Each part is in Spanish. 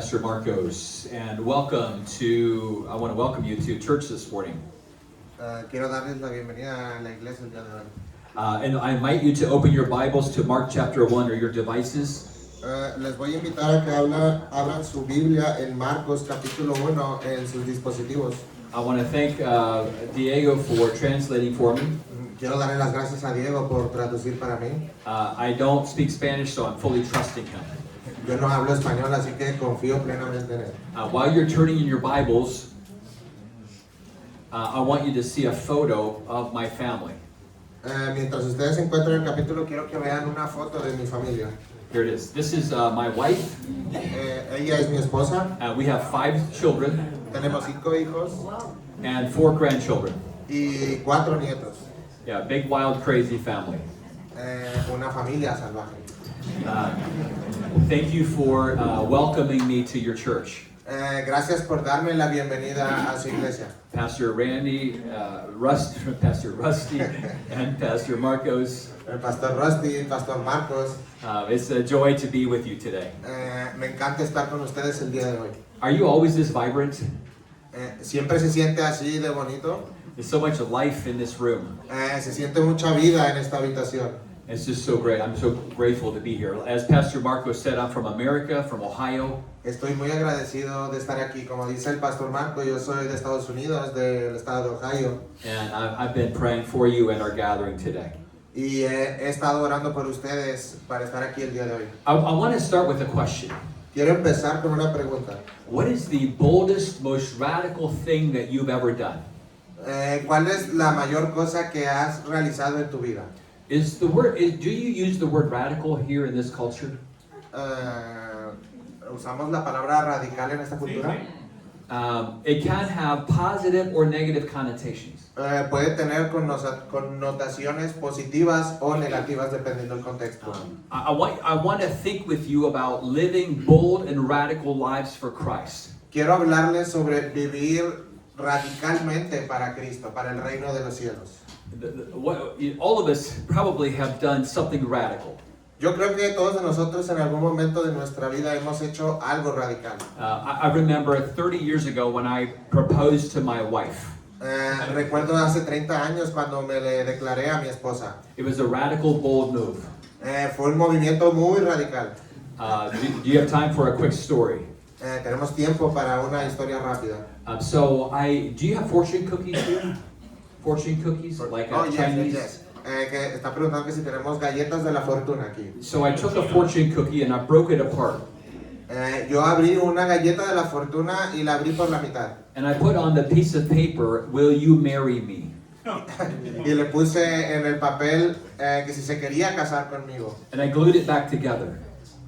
Pastor Marcos, and I want to welcome you to church this morning. Quiero darles la bienvenida a la iglesia el día de hoy. And I invite you to open your Bibles to Mark chapter 1 or your devices. Les voy a invitar a que abran su Biblia en Marcos capítulo 1 en sus dispositivos. I want to thank Diego for translating for me. Quiero darle las gracias a Diego por traducir para mí. I don't speak Spanish, so I'm fully trusting him. Yo no hablo español, así que confío plenamente en él. While you're turning in your Bibles, I want you to see a photo of my family. Mientras ustedes se encuentran en el capítulo, quiero que vean una foto de mi familia. Here it is. This is my wife. Ella es mi esposa. We have 5 children Tenemos 5 hijos and 4 grandchildren. y 4 nietos. Yeah, big, wild, crazy family. Una familia salvaje. Thank you for welcoming me to your church. Gracias por darme la bienvenida a su iglesia. Pastor Randy, Pastor Rusty, and Pastor Marcos. El Pastor Rusty, Pastor Marcos. It's a joy to be with you today. Me encanta estar con ustedes el día de hoy. Are you always this vibrant? Siempre se siente así de bonito. There's so much life in this room. Se siente mucha vida en esta habitación. It's just so great. I'm so grateful to be here. As Pastor Marcos said, I'm from America, from Ohio. Estoy muy agradecido de estar aquí. Como dice el Pastor Marco, yo soy de Estados Unidos, del estado de Ohio. And I've been praying for you at our gathering today. Y he estado orando por ustedes para estar aquí el día de hoy. I want to start with a question. Quiero empezar con una pregunta. What is the boldest, most radical thing that you've ever done? ¿Cuál es la mayor cosa que has realizado en tu vida? Do you use the word radical here in this culture? ¿Usamos la palabra radical en esta cultura? It can have positive or negative connotations. Puede tener connotaciones positivas o negativas dependiendo del contexto. I want to think with you about living bold and radical lives for Christ. Quiero hablarles sobre vivir radicalmente para Cristo, para el reino de los cielos. All of us probably have done something radical. Yo creo que todos nosotros en algún momento de nuestra vida hemos hecho algo radical. I remember 30 years ago when I proposed to my wife. Recuerdo hace 30 años cuando me le declaré a mi esposa. It was a radical, bold move. Fue un movimiento muy radical. Do you have time for a quick story? Tenemos tiempo para una historia rápida. Do you have fortune cookies here? Fortune cookies, like Chinese? Yes. Que está preguntando que si tenemos galletas de la fortuna aquí. So I took a fortune cookie and I broke it apart. Yo abrí una galleta de la fortuna y la abrí por la mitad. And I put on the piece of paper, "Will you marry me?" Y le puse en el papel que si se quería casar conmigo. And I glued it back together.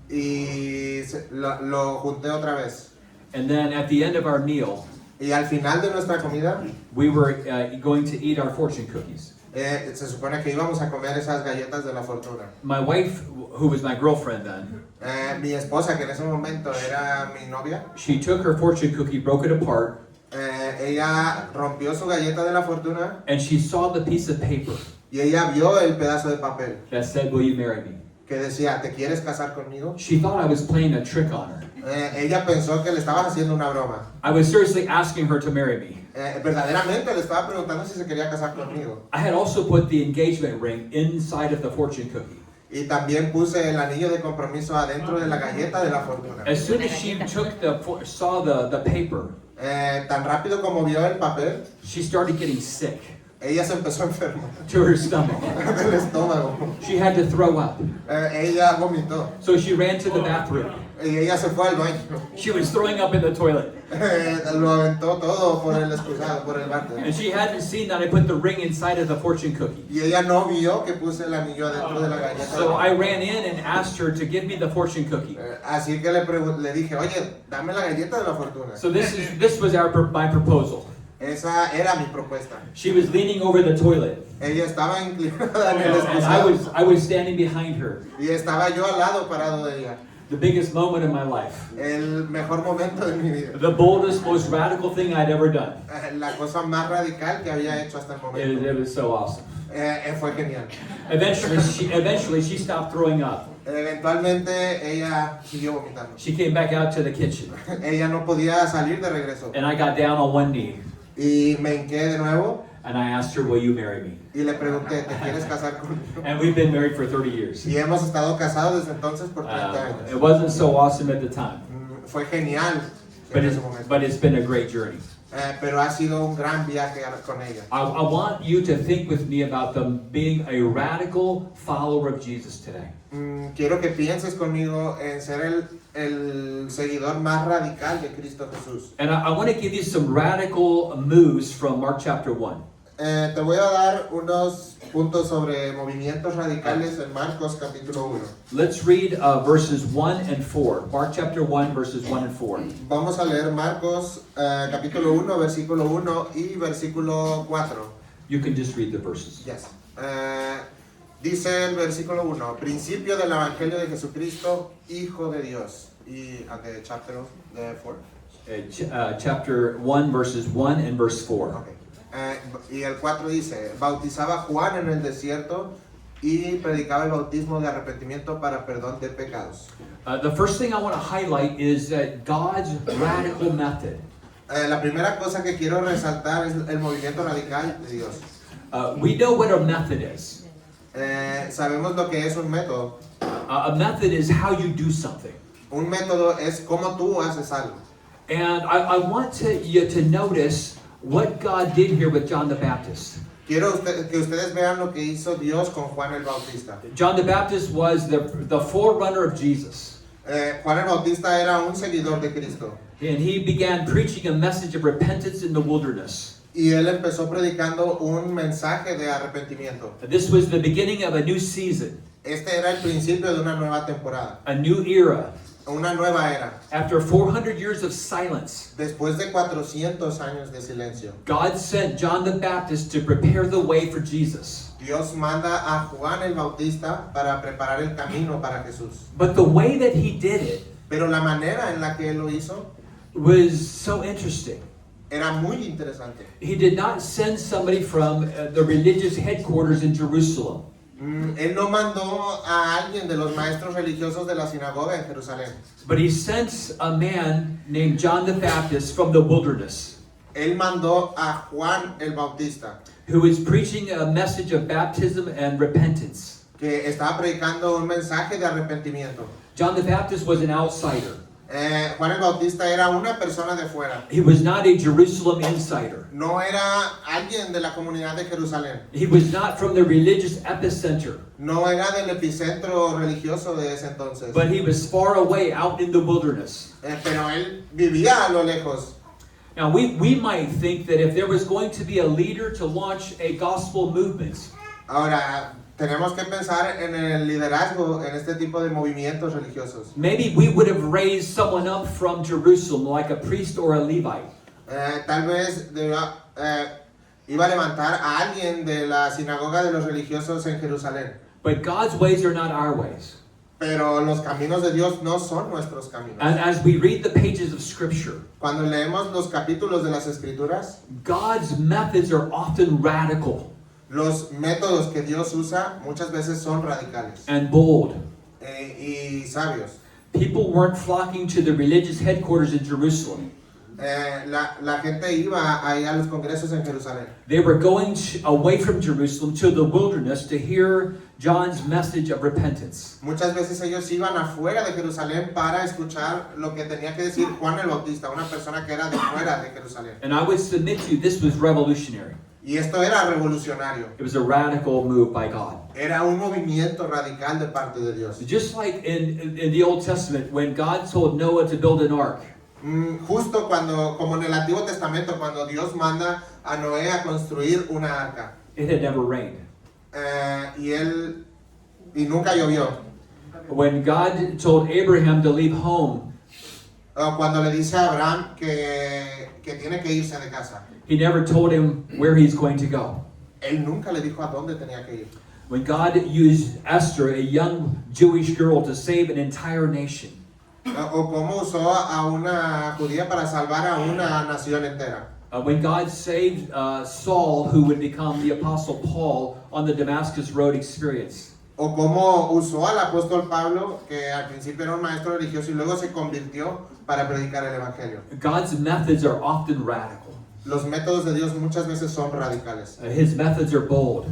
Y lo junté otra vez. And then at the end of our meal, Y al final de nuestra comida, we were going to eat our fortune cookies. se supone que íbamos a comer esas galletas de la fortuna. My wife, who was my girlfriend then, Mi esposa, que en ese momento era mi novia, she took her fortune cookie, broke it apart, ella rompió su galleta de la fortuna and she saw the piece of paper y ella vio el pedazo de papel that said, "Will you marry me?" que decía, ¿te quieres casar conmigo? She thought I was playing a trick on her. Ella pensó que le estabas haciendo una broma. I was seriously asking her to marry me. Verdaderamente le estaba preguntando si se quería casar conmigo. I had also put the engagement ring inside of the fortune cookie. Y también puse el anillo de compromiso adentro de la galleta de la fortuna. As soon as she saw the paper, Tan rápido como vio el papel, she started getting sick ella se empezó a enfermar to her stomach. del estómago. She had to throw up. Ella vomitó So she ran to the bathroom. y ella se fue al baño. She was throwing up in the toilet. Lo aventó todo por el excusado, por el váter. And she hadn't seen that I put the ring inside of the fortune cookie. Y ella no vio que puse el anillo adentro de la galleta. So I ran in and asked her to give me the fortune cookie. Así que le dije, oye, dame la galleta de la fortuna. So this was my proposal. Esa era mi propuesta. She was leaning over the toilet. Ella estaba inclinada en el And excusado I was standing behind her. y estaba yo al lado parado de ella. The biggest moment in my life. el mejor momento de mi vida. The boldest, most radical thing I'd ever done. La cosa más radical que había hecho hasta el momento. It was so awesome. Fue genial. Eventually, she stopped throwing up. Eventualmente ella siguió vomitando. She came back out to the kitchen. Ella no podía salir de regreso. And I got down on one knee. Y me hinqué de nuevo And I asked her, will you marry me? y le pregunté, ¿te quieres casar conmigo? And we've been married for 30 years. Y hemos estado casados desde entonces por 30 años. It wasn't so awesome at the time. Fue genial But en ese momento. it's been a great journey. Pero ha sido un gran viaje con ella. I want you to think with me about them being a radical follower of Jesus today. Quiero que pienses conmigo en ser el seguidor más radical de Cristo Jesús. And I want to give you some radical moves from Mark chapter 1. Te voy a dar unos puntos sobre movimientos radicales en Marcos capítulo 1. Let's read verses 1 and 4. Mark chapter 1, verses 1 and 4. Vamos a leer Marcos capítulo 1, versículo 1 y versículo 4. You can just read the verses. Yes. Dice el versículo 1, principio del Evangelio de Jesucristo, Hijo de Dios. Y the chapter 4. Chapter 1, verses 1 and verse 4. Okay. Y el 4 dice, bautizaba Juan en el desierto y predicaba el bautismo de arrepentimiento para perdón de pecados. The first thing I want to highlight is that God's radical method. La primera cosa que quiero resaltar es el movimiento radical de Dios. We know what a method is. Sabemos lo que es un método. A method is how you do something. Un método es cómo tú haces algo. And I want you to notice what God did here with John the Baptist. Quiero que ustedes vean lo que hizo Dios con Juan el Bautista. John the Baptist was the forerunner of Jesus. Juan el Bautista era un seguidor de Cristo. And he began preaching a message of repentance in the wilderness. Y él empezó predicando un mensaje de arrepentimiento. This was the beginning of a new season, Este era el principio de una nueva temporada, a new era. una nueva era. After 400 years of silence, Después de 400 años de silencio, God sent John the Baptist to prepare the way for Jesus. Dios manda a Juan el Bautista para preparar el camino para Jesús. But the way that he did it Pero la manera en la que él lo hizo was so interesting. era muy interesante. He did not send somebody from the religious headquarters in Jerusalem. Él no mandó a alguien de los maestros religiosos de la sinagoga en Jerusalén. But he sent a man named John the Baptist from the wilderness, Él mandó a Juan el Bautista, who was preaching a message of baptism and repentance. que estaba predicando un mensaje de arrepentimiento. John the Baptist was an outsider. Juan el Bautista era una persona de fuera. He was not a Jerusalem insider. No era alguien de la comunidad de Jerusalén. He was not from the religious epicenter. No era del epicentro religioso de ese entonces. But he was far away out in the wilderness. Pero él vivía a lo lejos. Now, we might think that if there was going to be a leader to launch a gospel movement, Ahora, tenemos que pensar en el liderazgo en este tipo de movimientos religiosos. maybe we would have raised someone up from Jerusalem, like a priest or a Levite. Tal vez iba a levantar a alguien de la sinagoga de los religiosos en Jerusalén. But God's ways are not our ways. Pero los caminos de Dios no son nuestros caminos. And as we read the pages of Scripture, Cuando leemos los capítulos de las Escrituras, God's methods are often radical los métodos que Dios usa muchas veces son radicales and bold. y sabios. People weren't flocking to the religious headquarters in Jerusalem. La gente iba ahí a los congresos en Jerusalén. They were going away from Jerusalem to the wilderness to hear John's message of repentance. Muchas veces ellos iban afuera de Jerusalén para escuchar lo que tenía que decir Juan el Bautista, una persona que era de fuera de Jerusalén. And I would submit to you, this was revolutionary. Y esto era revolucionario. It was a radical move by God. Era un movimiento radical de parte de Dios. Just like in the Old Testament, when God told Noah to build an ark, Justo como en el Antiguo Testamento, cuando Dios manda a Noé a construir una arca. it had never rained. Y nunca llovió. When God told Abraham to leave home, Cuando le dice a Abraham que tiene que irse de casa. he never told him where he's going to go. Él nunca le dijo a dónde tenía que ir. When God used Esther, a young Jewish girl, to save an entire nation, o cómo usó a una judía para salvar a una nación entera. When God saved Saul, who would become the Apostle Paul on the Damascus Road experience. O cómo usó al apóstol Pablo, que al principio era un maestro religioso y luego se convirtió para predicar el evangelio. God's methods are often radical. Los métodos de Dios muchas veces son radicales. His methods are bold.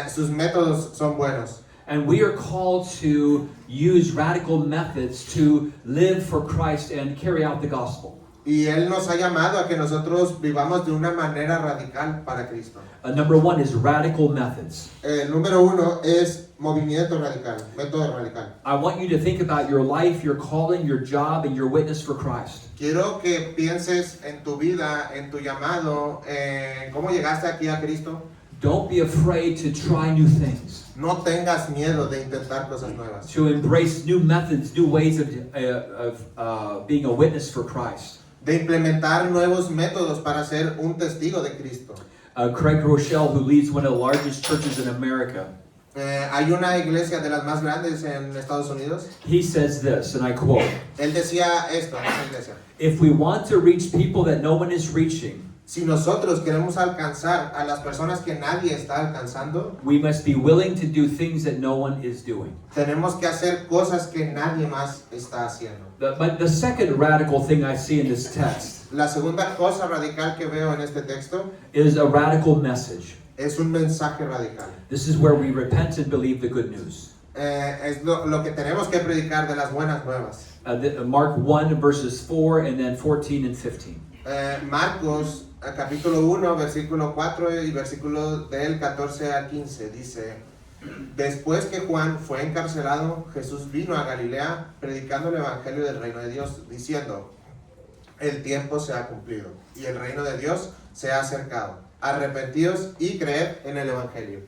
Sus métodos son buenos. And we are called to use radical methods to live for Christ and carry out the gospel. Y Él nos ha llamado a que nosotros vivamos de una manera radical para Cristo. Number one is radical methods. El número uno es movimiento radical, método radical. I want you to think about your life, your calling, your job, and your witness for Christ. Quiero que pienses en tu vida, en tu llamado, en cómo llegaste aquí a Cristo. Don't be afraid to try new things, No tengas miedo de intentar cosas nuevas. to embrace new methods, new ways of being a witness for Christ. De implementar nuevos métodos para ser un testigo de Cristo. Craig Rochelle, who leads one of the largest churches in America, Hay una iglesia de las más grandes en Estados Unidos. he says this, and I quote, Él decía esto en esa iglesia. "If we want to reach people that no one is reaching, Si nosotros queremos alcanzar a las personas que nadie está alcanzando, we must be willing to do things that no one is doing." tenemos que hacer cosas que nadie más está haciendo. But the second radical thing I see in this text La segunda cosa radical que veo en este texto is a radical message. es un mensaje radical. This is where we repent and believe the good news. Es lo que tenemos que predicar de las buenas nuevas. Mark 1 verses 4 and then 14 and 15. Marcos capítulo 1 versículo 4 y versículo del 14 al 15 dice: Después que Juan fue encarcelado, Jesús vino a Galilea predicando el evangelio del reino de Dios, diciendo: el tiempo se ha cumplido y el reino de Dios se ha acercado. Arrepentíos y creed en el evangelio.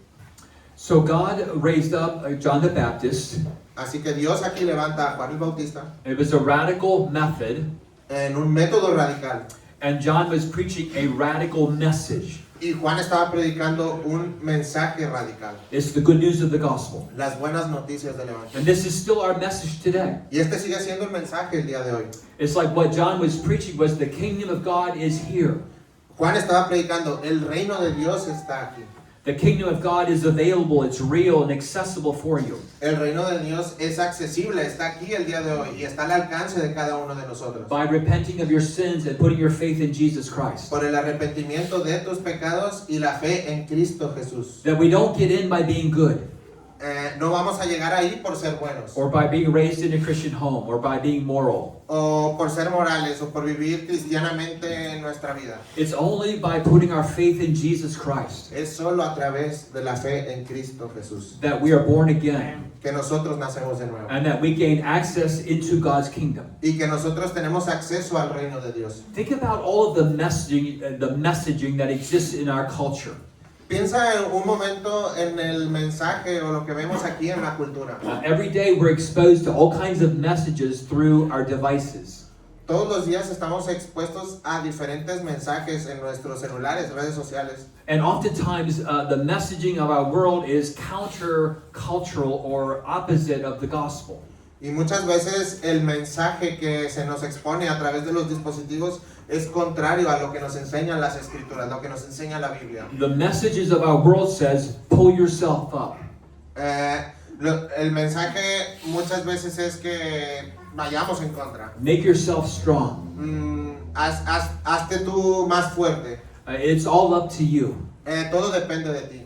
So God raised up John the Baptist. Así que Dios aquí levanta a Juan el Bautista It was a radical method, en un método radical. and John was preaching a radical message. Y Juan estaba predicando un mensaje radical. It's the good news of the gospel. Las buenas noticias del evangelio. And this is still our message today. Y este sigue siendo el mensaje el día de hoy. It's like what John was preaching was the kingdom of God is here. Juan estaba predicando, el reino de Dios está aquí. The kingdom of God is available, it's real and accessible for you. El reino de Dios es accesible, está aquí el día de hoy y está al alcance de cada uno de nosotros. By repenting of your sins and putting your faith in Jesus Christ. Por el arrepentimiento de tus pecados y la fe en Cristo Jesús. That we don't get in by being good, No vamos a llegar ahí por ser buenos, or by being raised in a Christian home, or by being moral. o por ser morales, o por vivir cristianamente en nuestra vida. It's only by putting our faith in Jesus Christ Es solo a través de la fe en Cristo Jesús that we are born again, que nosotros nacemos de nuevo. and that we gain access into God's kingdom. Y que nosotros tenemos acceso al reino de Dios. Think about all of the messaging that exists in our culture. Piensa en un momento en el mensaje o lo que vemos aquí en la cultura. Every day we're exposed to all kinds of messages through our devices. Todos los días estamos expuestos a diferentes mensajes en nuestros celulares, redes sociales. And oftentimes the messaging of our world is counter-cultural or opposite of the gospel. Y muchas veces el mensaje que se nos expone a través de los dispositivos es contrario a lo que nos enseñan las escrituras, lo que nos enseña la Biblia. The messages of our world says, pull yourself up. El mensaje muchas veces es que vayamos en contra. Make yourself strong. Hazte tú más fuerte. It's all up to you. Todo depende de ti.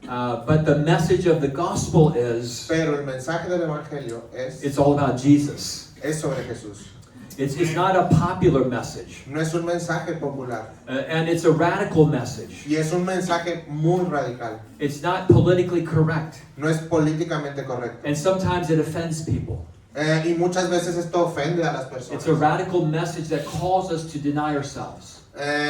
But the message of the gospel is, Pero el mensaje del evangelio it's all about Jesus. es sobre Jesús. It's not a popular message. No es un mensaje popular. And it's a radical message. Y es un mensaje muy radical. It's not politically correct. No es políticamente correcto. And sometimes it offends people. Y muchas veces esto ofende a las personas. It's a radical message that calls us to deny ourselves.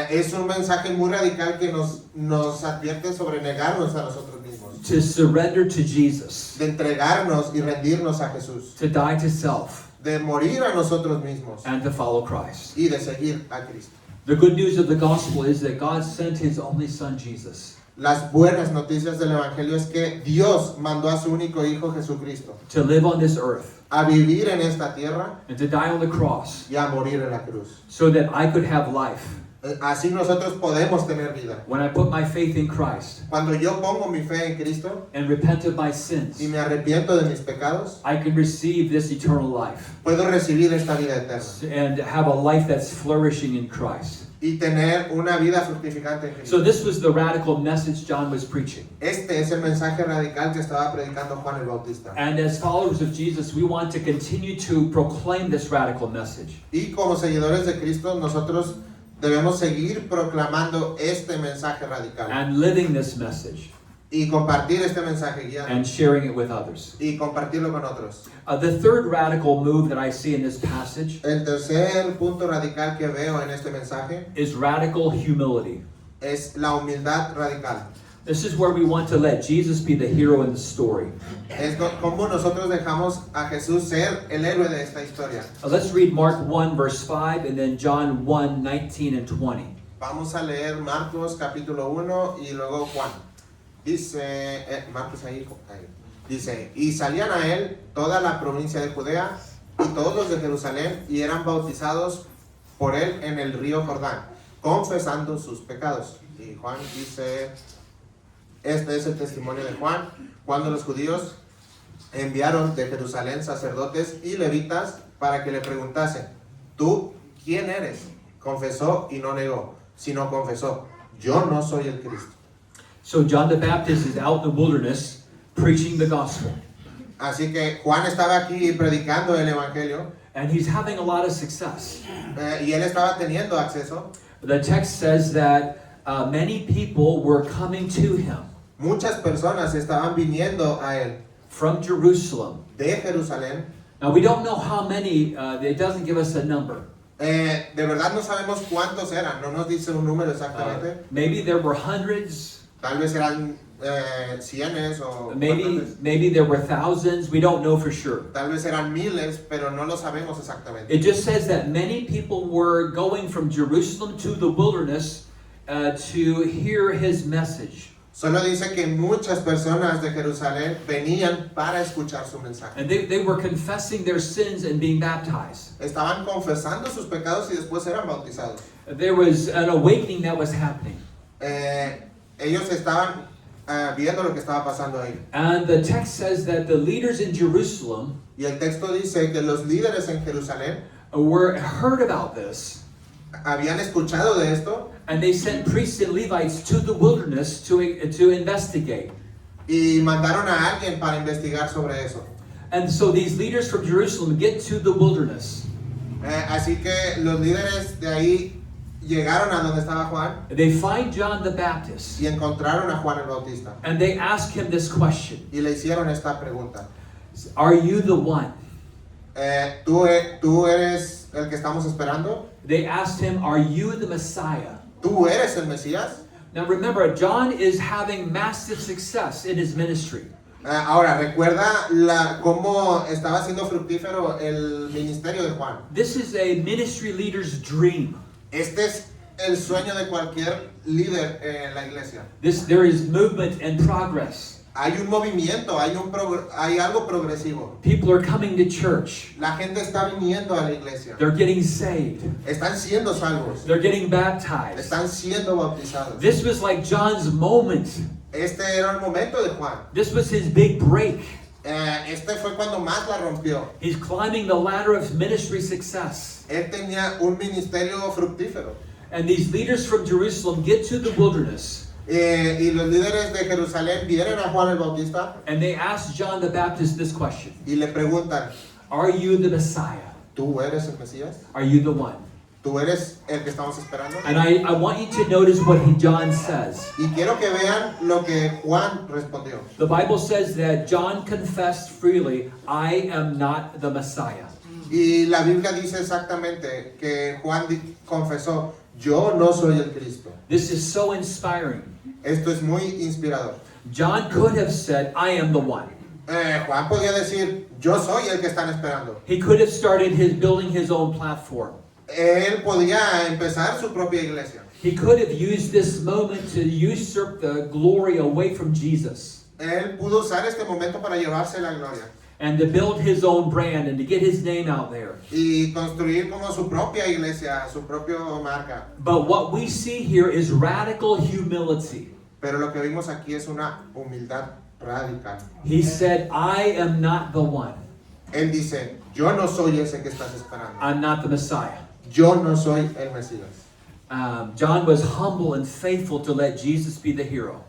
Es un mensaje muy radical que nos advierte sobre negarnos a nosotros mismos. To surrender to Jesus. De entregarnos y rendirnos a Jesús. To die to self. De morir a nosotros mismos. And to follow Christ. Y de seguir a Cristo. The good news of the gospel is that God sent His only Son, Jesus. Las buenas noticias del Evangelio es que Dios mandó a su único Hijo Jesucristo to live on this earth a vivir en esta tierra and to die on the cross y a morir en la cruz. so that I could have life. Así nosotros podemos tener vida. When I put my faith in Christ Cuando yo pongo mi fe en Cristo and repent of my sins, y me arrepiento de mis pecados, I can receive this eternal life puedo recibir esta vida eterna and have a life that's flourishing in Christ. y tener una vida fructificante en Cristo. So this was the radical message John was preaching. Este es el mensaje radical que estaba predicando Juan el Bautista. And as followers of Jesus, we want to continue to proclaim this radical message. Y como seguidores de Cristo, nosotros debemos seguir proclamando este mensaje radical And living this message y compartir este mensaje guiado and sharing it with others. y compartirlo con otros. The third radical move that I see in this passage El tercer punto radical que veo en este mensaje is radical humility. es la humildad radical. This is where we want to let Jesus be the hero in the story. Es como nosotros dejamos a Jesús ser el héroe de esta historia. Let's read Mark 1 verse 5 and then John 1, 19 and 20. Vamos a leer Marcos capítulo 1 y luego Juan. Dice, Marcos ahí. Dice, y salían a él toda la provincia de Judea y todos los de Jerusalén y eran bautizados por él en el río Jordán, confesando sus pecados. Y Juan dice, este es el testimonio de Juan, cuando los judíos enviaron de Jerusalén sacerdotes y levitas para que le preguntasen, ¿tú quién eres? Confesó y no negó, sino confesó, yo no soy el Cristo. So John the Baptist is out in the wilderness preaching the gospel. Así que Juan estaba aquí predicando el evangelio And he's having a lot of success. y él estaba teniendo acceso. The text says that many people were coming to him Muchas personas estaban viniendo a él from Jerusalem. de Jerusalén. Now we don't know how many, it doesn't give us a number. De verdad no sabemos cuántos eran, no nos dice un número exactamente. Maybe there were hundreds, Tal vez eran cienes o maybe there were thousands, we don't know for sure. tal vez eran miles, pero no lo sabemos exactamente. It just says that many people were going from Jerusalem to the wilderness to hear his message. Solo dice que muchas personas de Jerusalén venían para escuchar su mensaje. And they were confessing their sins and being baptized. Estaban confesando sus pecados y después eran bautizados. There was an awakening that was happening. Ellos estaban viendo lo que estaba pasando ahí. And the text says that the leaders in Jerusalem Y el texto dice que los líderes en Jerusalén heard about this, habían escuchado de esto and they sent priests and Levites to the wilderness to investigate. y mandaron a alguien para investigar sobre eso. And so these leaders from Jerusalem get to the wilderness. Así que los líderes de ahí llegaron a donde estaba Juan They find John the Baptist, y encontraron a Juan el Bautista and they ask him this question: y le hicieron esta pregunta. Are you the one? ¿Tú eres el que estamos esperando? They asked him, are you the Messiah? ¿Tú eres el Mesías? Now remember, John is having massive success in his ministry. Ahora, recuerda cómo estaba siendo fructífero el ministerio de Juan. This is a ministry leader's dream. Este es el sueño de cualquier líder en la iglesia. There is movement and progress. Hay un movimiento, hay algo progresivo. People are coming to church. La gente está viniendo a la iglesia. They're getting saved. Están siendo salvos. They're getting baptized. Están siendo bautizados. This was like John's moment. Este era el momento de Juan. This was his big break. Este fue cuando más la rompió. He's climbing the ladder of ministry success. Él tenía un ministerio fructífero. And these leaders from Jerusalem get to the wilderness. Y los líderes de Jerusalén vienen a Juan el Bautista And they ask John the Baptist this question: y le preguntan, Are you the Messiah? ¿tú eres el Mesías? Are you the one? ¿Tú eres el que estamos esperando? And I want you to notice what John says. Y quiero que vean lo que Juan respondió. The Bible says that John confessed freely, I am not the Messiah. Y la Biblia dice exactamente que Juan confesó, yo no soy el Cristo. This is so inspiring. Esto es muy inspirador. John could have said, I am the one. Juan podía decir, yo soy el que están esperando. He could have started building his own platform. él podía empezar su propia iglesia. He could have used this moment to usurp the glory away from Jesus Él pudo usar este momento para llevarse la gloria and to build his own brand and to get his name out there. y construir como su propia iglesia, su propia marca. But what we see here is radical humility. Pero lo que vimos aquí es una humildad radical. He said, I am not the one. Él dice, yo no soy ese que estás esperando. I'm not the Messiah. Yo no soy el Mesías. John was humble and faithful to let Jesus be the hero.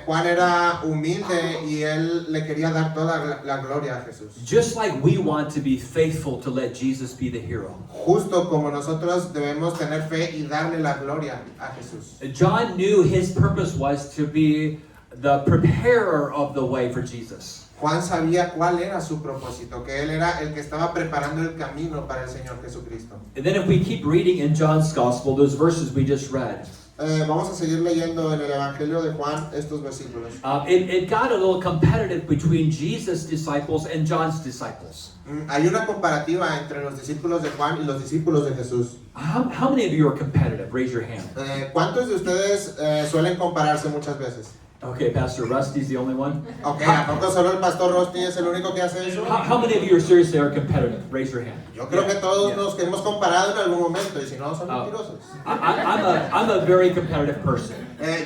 Juan era humilde y él le quería dar toda la gloria a Jesús. Just like we want to be faithful to let Jesus be the hero. Justo como nosotros debemos tener fe y darle la gloria a Jesús. John knew his purpose was to be the preparer of the way for Jesus. Juan sabía cuál era su propósito, que él era el que estaba preparando el camino para el Señor Jesucristo. And then if we keep reading in John's gospel, those verses we just read, Vamos a seguir leyendo en el Evangelio de Juan estos versículos. it got a little competitive between Jesus' disciples and John's disciples. Hay una comparativa entre los discípulos de Juan y los discípulos de Jesús. How many of you are competitive? Raise your hand. ¿Cuántos de ustedes suelen compararse muchas veces? Okay, Pastor Rusty's the only one. Okay, ¿a poco solo el pastor Rosti es el único que hace eso? How many of you are seriously are competitive? Raise your hand. Yo creo que todos Yeah. nos hemos comparado en algún momento y si no son mentirosos. I'm a very competitive person.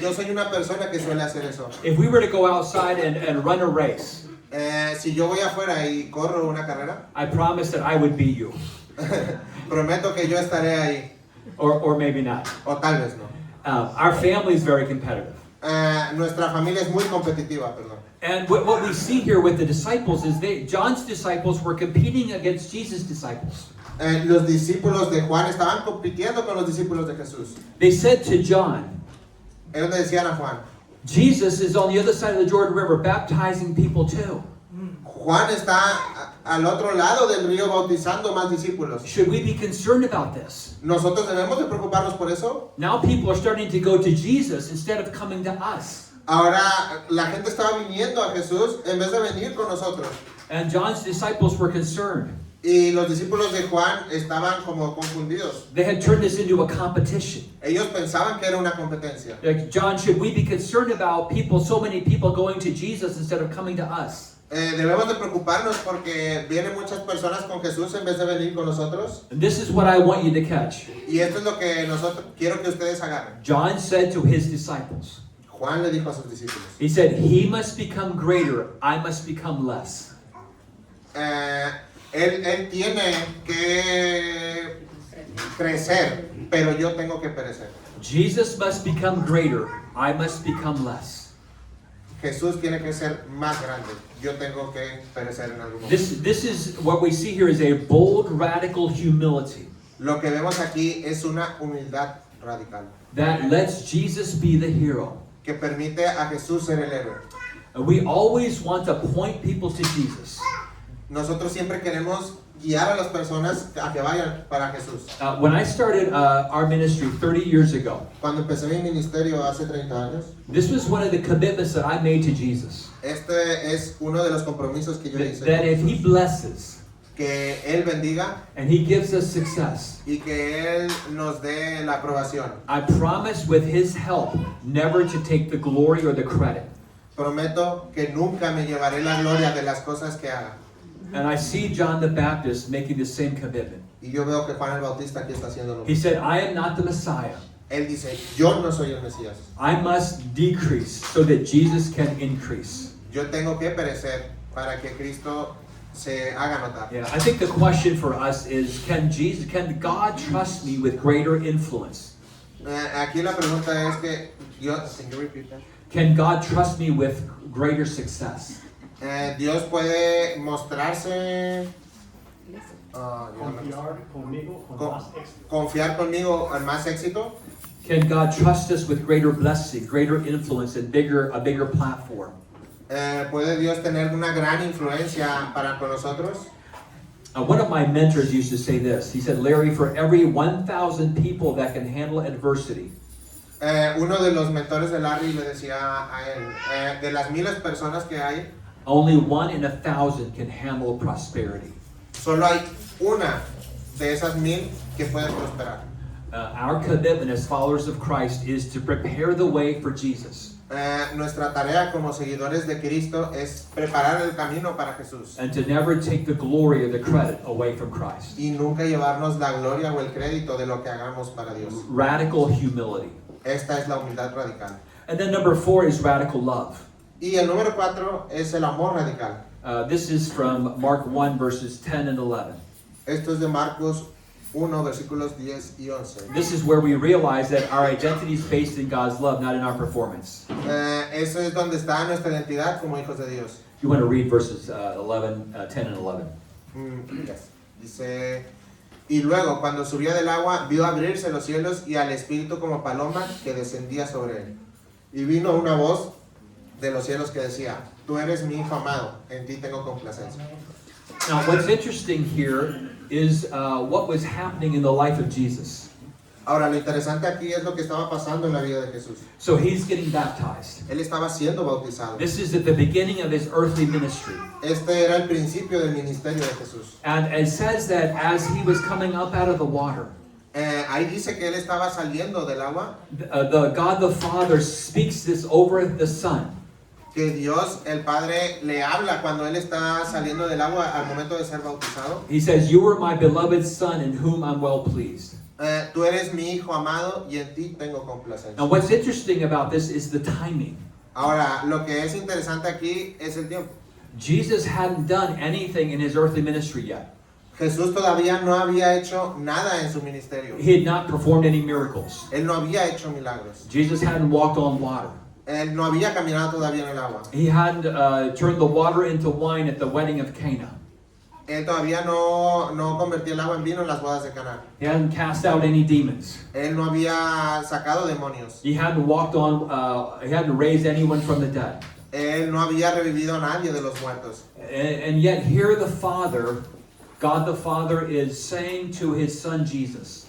Yo soy una persona que suele hacer eso. If we were to go outside and run a race, Si yo voy afuera y corro una carrera, I promise that I would beat you, prometo que yo estaré ahí, or maybe not. o tal vez no. Our family is very competitive. Nuestra familia es muy competitiva, perdón. And what we see here with the disciples is John's disciples were competing against Jesus' disciples. Los discípulos de Juan estaban compitiendo con los discípulos de Jesús. They said to John, Ellos le decían a Juan, Jesus is on the other side of the Jordan River baptizing people too. Juan está al otro lado del río bautizando más discípulos. Should we be concerned about this? ¿Nosotros debemos de preocuparnos por eso? Now people are starting to go to Jesus instead of coming to us. Ahora la gente estaba viniendo a Jesús en vez de venir con nosotros. And John's disciples were concerned. Y los discípulos de Juan estaban como confundidos. They had turned this into a competition. Ellos pensaban que era una competencia. Like, John, should we be concerned about so many people going to Jesus instead of coming to us? Debemos de preocuparnos porque vienen muchas personas con Jesús en vez de venir con nosotros. And this is what I want you to catch. Y esto es lo que nosotros quiero que ustedes agarren. John said to his disciples, Juan le dijo a sus discípulos, he said, he must become greater, I must become less. él tiene que crecer, pero yo tengo que perecer. Jesus must become greater, I must become less. Jesús tiene que ser más grande, yo tengo que perecer en algún momento. This is what we see here is a bold, radical humility Lo que vemos aquí es una humildad radical that lets Jesus be the hero. que permite a Jesús ser el héroe. And we always want to point people to Jesus. Nosotros siempre queremos guiar a las personas a que vayan para Jesús. When I started our ministry 30 years ago, Cuando empecé mi ministerio hace 30 años, this was one of the commitments that I made to Jesus. este es uno de los compromisos que yo hice. That if He blesses Que Él bendiga and He gives us success, y que Él nos dé la aprobación. I promise with His help never to take the glory or the credit. Prometo que nunca me llevaré la gloria de las cosas que haga. And I see John the Baptist making the same commitment. Y yo veo que Juan el Bautista aquí está haciendo lo He mismo. said, I am not the Messiah. Él dice, yo no soy el Mesías. I must decrease so that Jesus can increase. Yo tengo que perecer para que Cristo se haga notar. Yeah, I think the question for us is, can God trust me with greater influence? Aquí la pregunta es que Dios, can you repeat that? Can God trust me with greater success? Dios puede mostrarse, Confiar conmigo con Con- más éxito. confiar conmigo en más éxito. Can God trust us with greater blessing, greater influence, and a bigger platform? Puede Dios tener una gran influencia para con nosotros. One of my mentors used to say this. He said, Larry, for every 1,000 people that can handle adversity, Uno de los mentores de Larry le decía a él, de las miles personas que hay, only 1 in 1,000 can handle prosperity. solo hay una de esas 1000 que pueden prosperar. Our commitment as followers of Christ is to prepare the way for Jesus Nuestra tarea como seguidores de Cristo es preparar el camino para Jesús and to never take the glory or the credit away from Christ. y nunca llevarnos la gloria o el crédito de lo que hagamos para Dios. Radical humility. Esta es la humildad radical. And then number 4 is radical love. Y el número 4 es el amor radical. This is from Mark 1, verses 10 and 11. Esto es de Marcos 1, versículos 10 y 11. This is where we realize that our identity is based in God's love, not in our performance. Eso es donde está nuestra identidad como hijos de Dios. You want to read verses 10 and 11. Yes. Dice, y luego cuando subía del agua, vio abrirse los cielos y al Espíritu como paloma que descendía sobre él. Y vino una voz de los cielos que decía, tú eres mi hijo amado, en ti tengo complacencia. Now, what's interesting here is what was happening in the life of Jesus. Ahora, lo interesante aquí es lo que estaba pasando en la vida de Jesús. So he's getting baptized. Él estaba siendo bautizado. This is at the beginning of his earthly ministry. Este era el principio del ministerio de Jesús. And it says that as he was coming up out of the water, Ahí dice que él estaba saliendo del agua, the God the Father speaks this over the Son. que Dios, el Padre, le habla cuando él está saliendo del agua al momento de ser bautizado. He says, "You are my beloved Son in whom I'm well pleased." Tú eres mi hijo amado y en ti tengo complacencia. Now, what's interesting about this is the timing. Ahora, lo que es interesante aquí es el tiempo. Jesus hadn't done anything in his earthly ministry yet. Jesús todavía no había hecho nada en su ministerio. He had not performed any miracles. Él no había hecho milagros. Jesus hadn't walked on water. Él no había caminado todavía en el agua. He hadn't turned the water into wine at the wedding of Cana. Él todavía no convertía el agua en vino en las bodas de Caná. He hadn't cast out any demons. Él no había sacado demonios. He hadn't walked on. He hadn't raised anyone from the dead. Él no había revivido a nadie de los muertos. And yet here the Father, God the Father, is saying to his Son Jesus,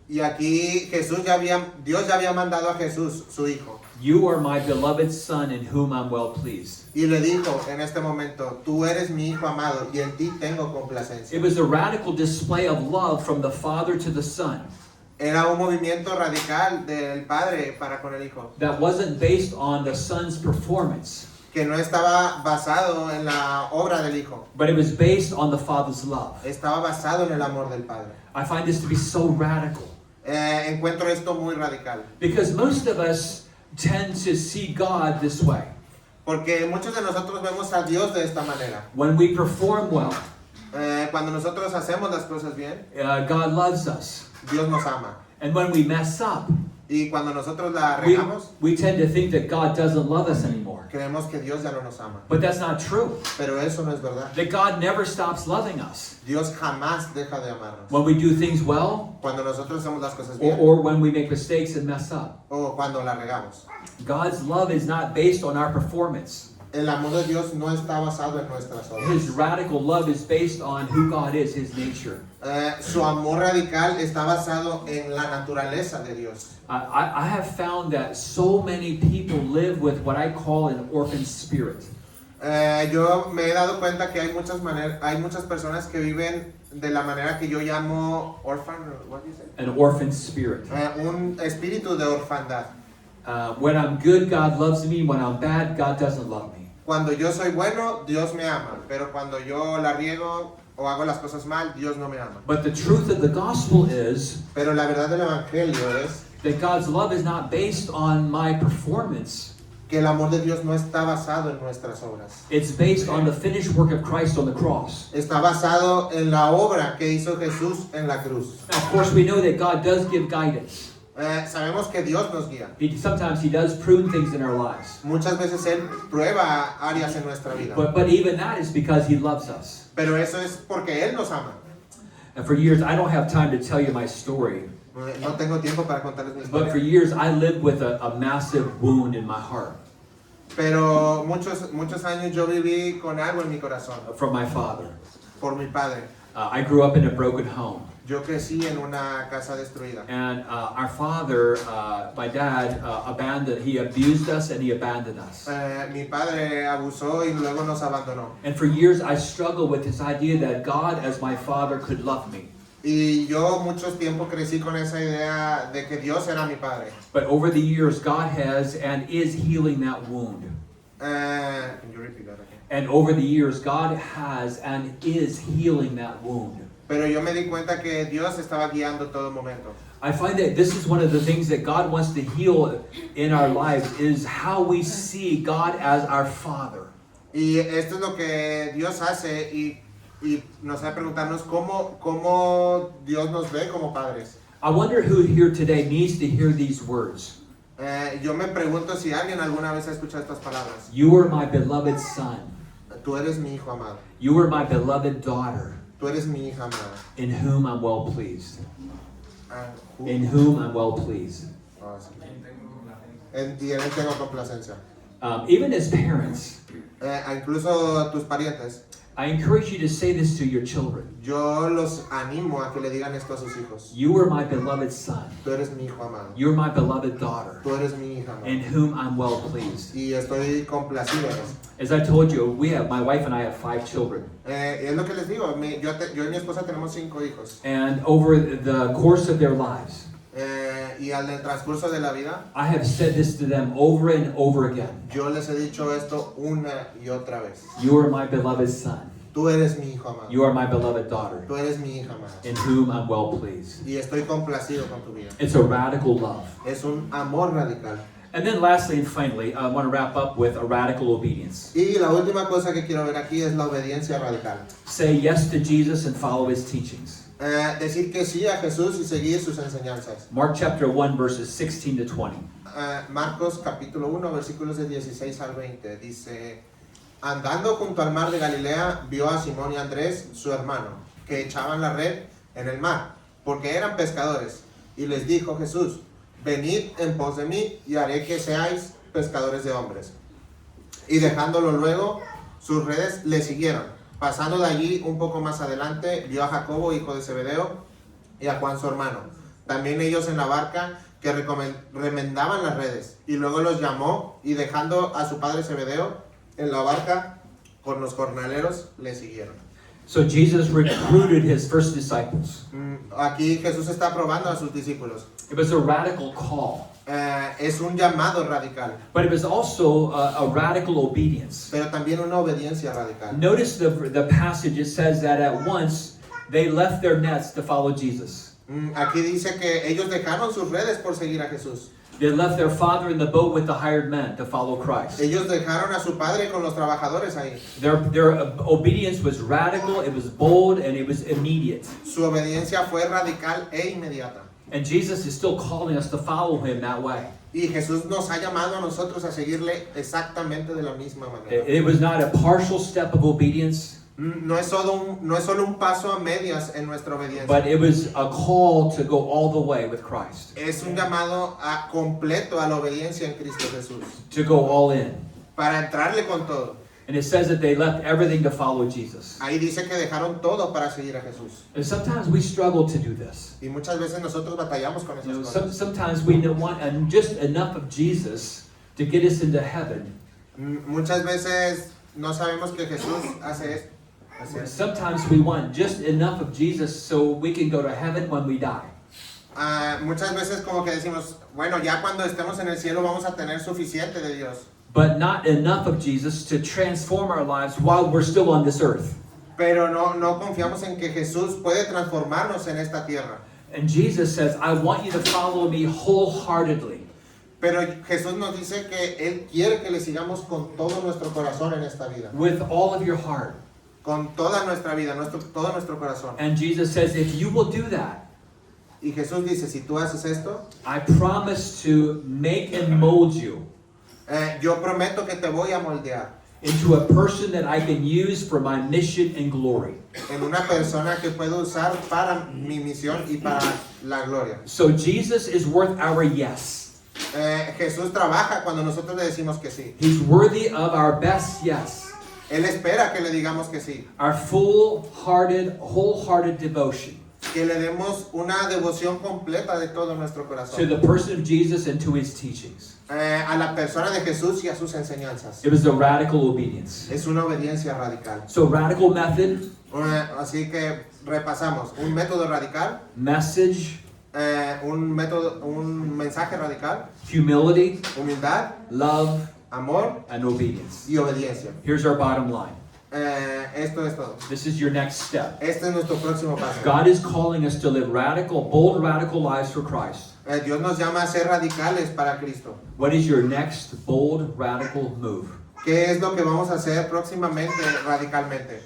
Y aquí Dios ya había mandado a Jesús, su hijo. "You are my beloved Son in whom I'm well pleased." Y le dijo en este momento, tú eres mi hijo amado y en ti tengo complacencia. It was a radical display of love from the Father to the Son Era un movimiento radical del padre para con el hijo, that wasn't based on the Son's performance, que no estaba basado en la obra del hijo, but it was based on the Father's love. estaba basado en el amor del padre. I find this to be so radical Encuentro esto muy radical, because most of us tend to see God this way. porque muchos de nosotros vemos a Dios de esta manera. When we perform well, Cuando nosotros hacemos las cosas bien, God loves us. Dios nos ama. And when we mess up, Y cuando nosotros la regamos, we tend to think that God doesn't love us anymore. creemos que Dios ya no nos ama. But that's not true. Pero eso no es verdad. That God never stops loving us. Dios jamás deja de amarnos. When we do things well, Cuando nosotros hacemos las cosas bien or when we make mistakes and mess up. o cuando la regamos. God's love is not based on our performance. El amor de Dios no está basado en nuestras His obras. radical love is based on who God is, His nature. Su amor radical está basado en la naturaleza de Dios. I have found that so many people live with what I call an orphan spirit. Yo me he dado cuenta que hay muchas personas que viven de la manera que yo llamo orphan, what do you say? An orphan spirit. Un espíritu de orfandad. When I'm good, God loves me. When I'm bad, God doesn't love me. Cuando yo soy bueno, Dios me ama, pero cuando yo la riego o hago las cosas mal, Dios no me ama. But the truth of the gospel is Pero la verdad del evangelio es that God's love is not based on my performance. que el amor de Dios no está basado en nuestras obras. It's based on the finished work of Christ on the cross. Está basado en la obra que hizo Jesús en la cruz. Now, of course, we know that God does give guidance. Sabemos que Dios nos guía. Sometimes He does prune things in our lives. Muchas veces Él prueba áreas en nuestra vida. But even that is because He loves us. Pero eso es porque Él nos ama. And for years, I don't have time to tell you my story. No tengo tiempo para contarles mi But for historia. years, I lived with a massive wound in my heart Pero muchos años yo viví con algo en mi corazón from my father. por mi padre. I grew up in a broken home. Yo crecí en una casa destruida. And our father, my dad, he abused us and he abandoned us. Mi padre abusó y luego nos abandonó. And for years I struggled with this idea that God as my father could love me. Y yo mucho tiempo crecí con esa idea de que Dios era mi padre. But over the years, God has and is healing that wound. Can you repeat that again? And over the years, God has and is healing that wound. Pero yo me di cuenta que Dios estaba guiando todo momento. I find that this is one of the things that God wants to heal in our lives is how we see God as our Father. Y esto es lo que Dios hace y nos hace preguntarnos cómo Dios nos ve como padres. I wonder who here today needs to hear these words. Yo me pregunto si alguien alguna vez ha escuchado estas palabras. You are my beloved son. Tú eres mi hijo amado. You are my beloved daughter, Tú eres mi hija amada. in whom I'm well pleased. Who? In whom I'm well pleased. Ah, sí. Y en él tengo complacencia. Even as parents, Incluso tus parientes. I encourage you to say this to your children. Yo los animo a que le digan esto a sus hijos. You are my beloved son. Tú eres mi hijo amado. You are my beloved daughter, Tú eres mi hija amada. in whom I'm well pleased. Y estoy complacido en eso. As I told you, my wife and I have 5 children. Es lo que les digo. Yo y mi esposa tenemos 5 hijos. And over the course of their lives, Y al del transcurso de la vida, I have said this to them over and over again. yo les he dicho esto una y otra vez. You are my beloved son. Tú eres mi hijo amado. You are my beloved daughter, Tú eres mi hija amada. in whom I'm well pleased. Y estoy complacido con tu vida. It's a radical love. Es un amor radical. And then lastly and finally, I want to wrap up with a radical obedience. Y la última cosa que quiero ver aquí es la obediencia radical. Say yes to Jesus and follow his teachings. Decir que sí a Jesús y seguir sus enseñanzas. Mark chapter 1, verses 16 to 20. Marcos capítulo 1, versículos de 16 al 20. Dice, andando junto al mar de Galilea, vio a Simón y Andrés, su hermano, que echaban la red en el mar, porque eran pescadores. Y les dijo Jesús, venid en pos de mí y haré que seáis pescadores de hombres. Y dejándolo luego, sus redes le siguieron. Pasando de allí un poco más adelante, vio a Jacobo, hijo de Zebedeo, y a Juan su hermano. También ellos en la barca que remendaban las redes. Y luego los llamó y dejando a su padre Zebedeo en la barca con los jornaleros le siguieron. So Jesus recruited his first disciples. Aquí Jesús está probando a sus discípulos. It was a radical call, Es un llamado radical, but it was also a radical obedience. pero también una obediencia radical. Notice the passage, it says that at once they left their nets to follow Jesus. Aquí dice que ellos dejaron sus redes por seguir a Jesús. They left their father in the boat with the hired men to follow Christ. Ellos dejaron a su padre con los trabajadores ahí. Their obedience was radical, it was bold, and it was immediate. Su obediencia fue radical e inmediata. And Jesus is still calling us to follow him that way. Y Jesús nos ha llamado a nosotros a seguirle exactamente de la misma manera. It was not a partial step of obedience, No es solo un paso a medias en nuestra obediencia. but it was a call to go all the way with Christ, Es un llamado completo a la obediencia en Cristo Jesús. to go all in. Para entrarle con todo. And it says that they left everything to follow Jesus. Ahí dice que dejaron todo para seguir a Jesús. And sometimes we struggle to do this. Y muchas veces nosotros batallamos con esas cosas. Sometimes we want just enough of Jesus to get us into heaven. Muchas veces no sabemos que Jesús hace esto. Sometimes we want just enough of Jesus so we can go to heaven when we die. Muchas veces como que decimos, bueno, ya cuando estemos en el cielo vamos a tener suficiente de Dios. But not enough of Jesus to transform our lives while we're still on this earth. Pero no confiamos en que Jesús puede transformarnos en esta tierra. And Jesus says, I want you to follow me wholeheartedly. Pero Jesús nos dice que Él quiere que le sigamos con todo nuestro corazón en esta vida. With all of your heart. Con toda nuestra vida, todo nuestro corazón. And Jesus says, if you will do that, Y Jesús dice, si tú haces esto, I promise to make and mold you yo prometo que te voy a moldear into a person that I can use for my mission and glory. en una persona que puedo usar para mi misión y para la gloria. So Jesus is worth our yes. Jesús trabaja cuando nosotros le decimos que sí. He's worthy of our best yes. Él espera que le digamos que sí. Our full-hearted, wholehearted devotion. que le demos una devoción completa de todo nuestro to corazón the person of Jesus and to his teachings. a la persona de Jesús y a sus enseñanzas. It was a radical obedience. Es una obediencia radical. So, radical method, Así que repasamos un método radical, message, un mensaje radical, humility, humildad, love, amor and obedience. y obediencia. Here's our bottom line. Esto es todo. This is your next step. Este es nuestro próximo paso. God is calling us to live bold, radical lives for Christ. Dios nos llama a ser radicales para Cristo. What is your next bold, radical move? ¿Qué es lo que vamos a hacer próximamente radicalmente?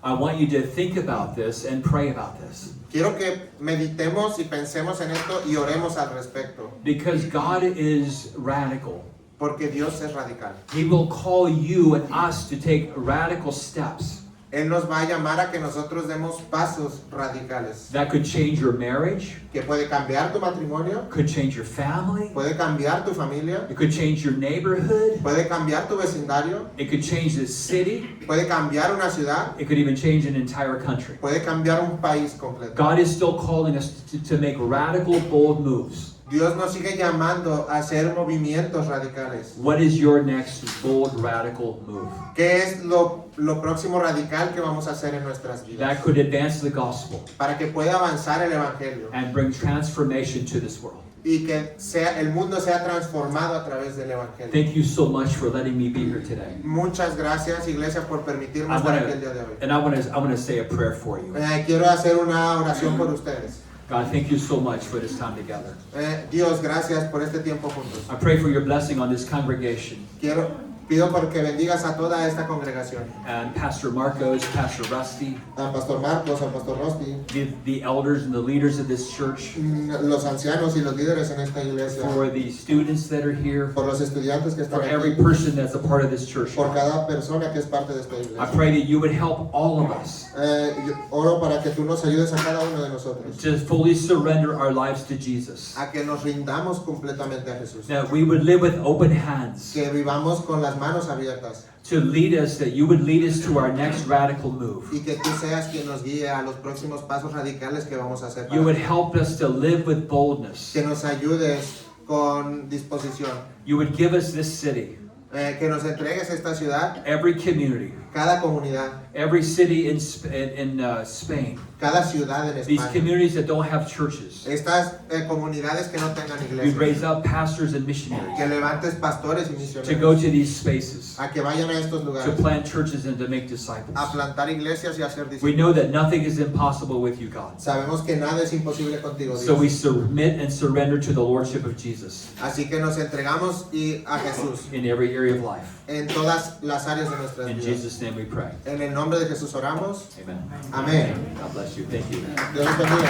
I want you to think about this and pray about this. Quiero que meditemos y pensemos en esto y oremos al respecto, Because God is radical. porque Dios es radical. He will call you and us to take radical steps Él nos va a llamar a que nosotros demos pasos radicales, that could change your marriage, que puede cambiar tu matrimonio, could change your family, puede cambiar tu familia, it could change your neighborhood, puede cambiar tu vecindario, it could change this city, puede cambiar una ciudad, it could even change an entire country. puede cambiar un país completo. God is still calling us to make radical, bold moves. Dios nos sigue llamando a hacer movimientos radicales. What is your next bold, radical move? ¿Qué es lo próximo radical que vamos a hacer en nuestras vidas? That could advance the gospel Para que pueda avanzar el Evangelio and bring transformation to this world. y que el mundo sea transformado a través del Evangelio. Thank you so much for letting me be here today. Muchas gracias, iglesia, por permitirme I estar want aquí el día de hoy. to, and I want to say a prayer for you. Quiero hacer una oración por ustedes. God, thank you so much for this time together. Dios, gracias por este tiempo juntos. I pray for your blessing on this congregation. Pido porque bendigas a toda esta congregación. And Pastor Marcos, Pastor Rusty, Al Pastor Marcos, al Pastor Rosti, the elders and the leaders of this church, los ancianos y los líderes en esta iglesia, for the students that are here, por los estudiantes que están for every aquí, person that's a part of this church. por cada persona que es parte de esta I iglesia. pray that you would help all of us Yo oro para que tú nos ayudes a cada uno de nosotros to fully surrender our lives to Jesus. a que nos rindamos completamente a Jesús, That we would live with open hands, que vivamos con las manos abiertas to lead us, that you would lead us to our next radical move. y que tú seas quien nos guíe a los próximos pasos radicales que vamos a hacer. You would help us to live with boldness. Que nos ayudes con disposición, You would give us this city, que nos entregues esta ciudad, every community, cada comunidad, every city in Spain, cada ciudad en these España. communities that don't have churches. Estas comunidades que no tengan You'd raise iglesias, up pastors and missionaries que levantes pastores y to go misioneros to these spaces, a que vayan a estos to lugares, plant churches and to make disciples. a plantar iglesias y a hacer We discípulos. know that nothing is impossible with you, God. Sabemos que nada es imposible contigo, So we Dios. submit and surrender to the Lordship of Jesus Así que nos entregamos a Jesús in every area of life. en todas las áreas de nuestras In vidas. Jesus' name we pray. En el nombre de Jesús oramos. Amen. Amén. God bless you. Thank you. Dios los bendiga.